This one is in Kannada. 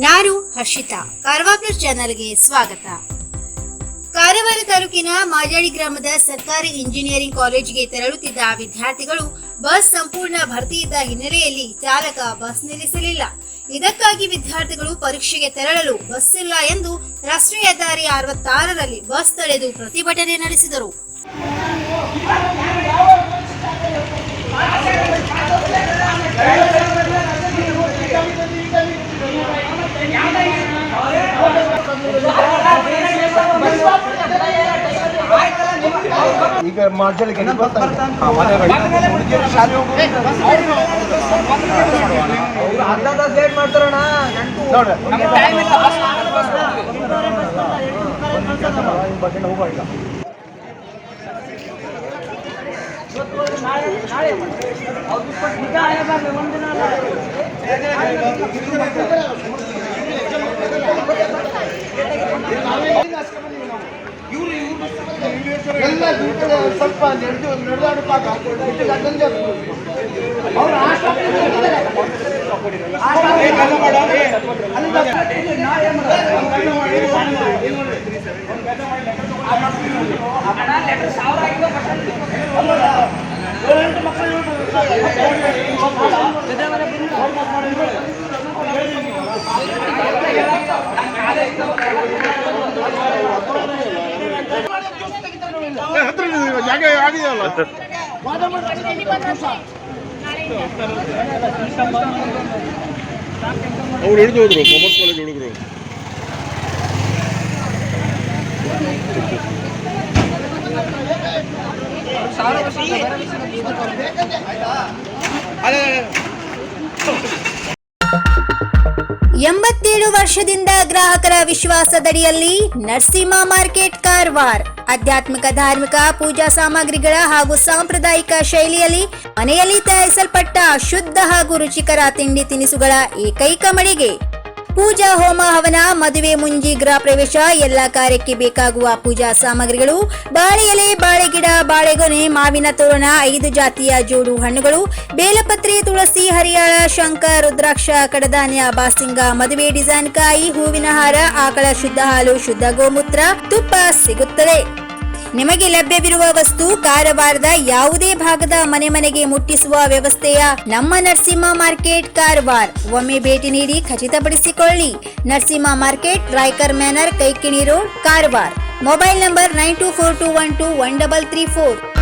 ನಾನು ಹರ್ಷಿತಾ, ಕಾರವಾರ ಪ್ಲಸ್ ಚಾನೆಲ್ಗೆ ಸ್ವಾಗತ. ಕಾರವಾರ ತಾಲೂಕಿನ ಮಾಜಾಳಿ ಗ್ರಾಮದ ಸರ್ಕಾರಿ ಇಂಜಿನಿಯರಿಂಗ್ ಕಾಲೇಜಿಗೆ ತೆರಳುತ್ತಿದ್ದ ವಿದ್ಯಾರ್ಥಿಗಳು ಬಸ್ ಸಂಪೂರ್ಣ ಭರ್ತಿ ಇದ್ದ ಹಿನ್ನೆಲೆಯಲ್ಲಿ ಚಾಲಕ ಬಸ್ ನಿಲ್ಲಿಸಲಿಲ್ಲ. ಇದಕ್ಕಾಗಿ ವಿದ್ಯಾರ್ಥಿಗಳು ಪರೀಕ್ಷೆಗೆ ತೆರಳಲು ಬಸ್ ಇಲ್ಲ ಎಂದು ರಾಷ್ಟ್ರೀಯ ಹೆದ್ದಾರಿ 66ರಲ್ಲಿ ಬಸ್ ತಡೆದು ಪ್ರತಿಭಟನೆ ನಡೆಸಿದರು. ಈಗ ಮಾರ್ಜಲಿಗೆ ಅರ್ಧ ತಾಸು ಲೇಟ್ ಮಾಡ್ತಾರಣ್ಣ. ಎಲ್ಲ ಸ್ವಲ್ಪ ನಡೆದಾಡುವಾಗ ಜಾಗ ಆಗಿದೆಯಲ್ಲ ಅವ್ರು ಹಿಡಿದು ಹೋದ್ರು ಕಾಮರ್ಸ್ ಕಾಲೇಜ್ ಹುಡುಗರು. ಎಂಬತ್ತೇಳು ವರ್ಷದಿಂದ ಗ್ರಾಹಕರ ವಿಶ್ವಾಸದಡಿಯಲ್ಲಿ ನರಸಿಂಹ ಮಾರ್ಕೆಟ್ ಕಾರವಾರ ಆಧ್ಯಾತ್ಮಿಕ ಧಾರ್ಮಿಕ ಪೂಜಾ ಸಾಮಗ್ರಿಗಳ ಹಾಗೂ ಸಾಂಪ್ರದಾಯಿಕ ಶೈಲಿಯಲ್ಲಿ ಮನೆಯಲ್ಲಿ ತಯಾರಿಸಲ್ಪಟ್ಟ ಶುದ್ಧ ಹಾಗೂ ರುಚಿಕರ ತಿಂಡಿ ತಿನಿಸುಗಳ ಏಕೈಕ ಮಳಿಗೆ. ಪೂಜಾ ಹೋಮ ಹವನ, ಮದುವೆ, ಮುಂಜಿ, ಗೃಹ ಪ್ರವೇಶ ಎಲ್ಲ ಕಾರ್ಯಕ್ಕೆ ಬೇಕಾಗುವ ಪೂಜಾ ಸಾಮಗ್ರಿಗಳು, ಬಾಳೆ ಎಲೆ, ಬಾಳೆಗಿಡ, ಬಾಳೆಗೊನೆ, ಮಾವಿನ ತೋರಣ, 5 ಜಾತಿಯ ಜೋಡು ಹಣ್ಣುಗಳು, ಬೇಲಪತ್ರೆ, ತುಳಸಿ, ಹರಿಯಾಳ, ಶಂಖ, ರುದ್ರಾಕ್ಷ, ಕಡಧಾನ್ಯ, ಬಾಸಿಂಗ, ಮದುವೆ ಡಿಸೈನ್ ಕಾಯಿ, ಹೂವಿನ ಹಾರ, ಆಕಳ ಶುದ್ಧ ಹಾಲು, ಶುದ್ಧ ಗೋಮೂತ್ರ, ತುಪ್ಪ ಸಿಗುತ್ತದೆ. ನಿಮಗೆ ಲಭ್ಯವಿರುವ ವಸ್ತು ಕಾರವಾರದ ಯಾವುದೇ ಭಾಗದ ಮನೆಗೆ ಮುಟ್ಟಿಸುವ ವ್ಯವಸ್ಥೆಯ ನಮ್ಮ ನರಸಿಂಹ ಮಾರ್ಕೆಟ್ ಕಾರವಾರ. ಒಮ್ಮೆ ಭೇಟಿ ನೀಡಿ ಖಚಿತಪಡಿಸಿಕೊಳ್ಳಿ. Narasimha market, Raikar manner, Kaikini road, Karwar. Mobile number 9242121334.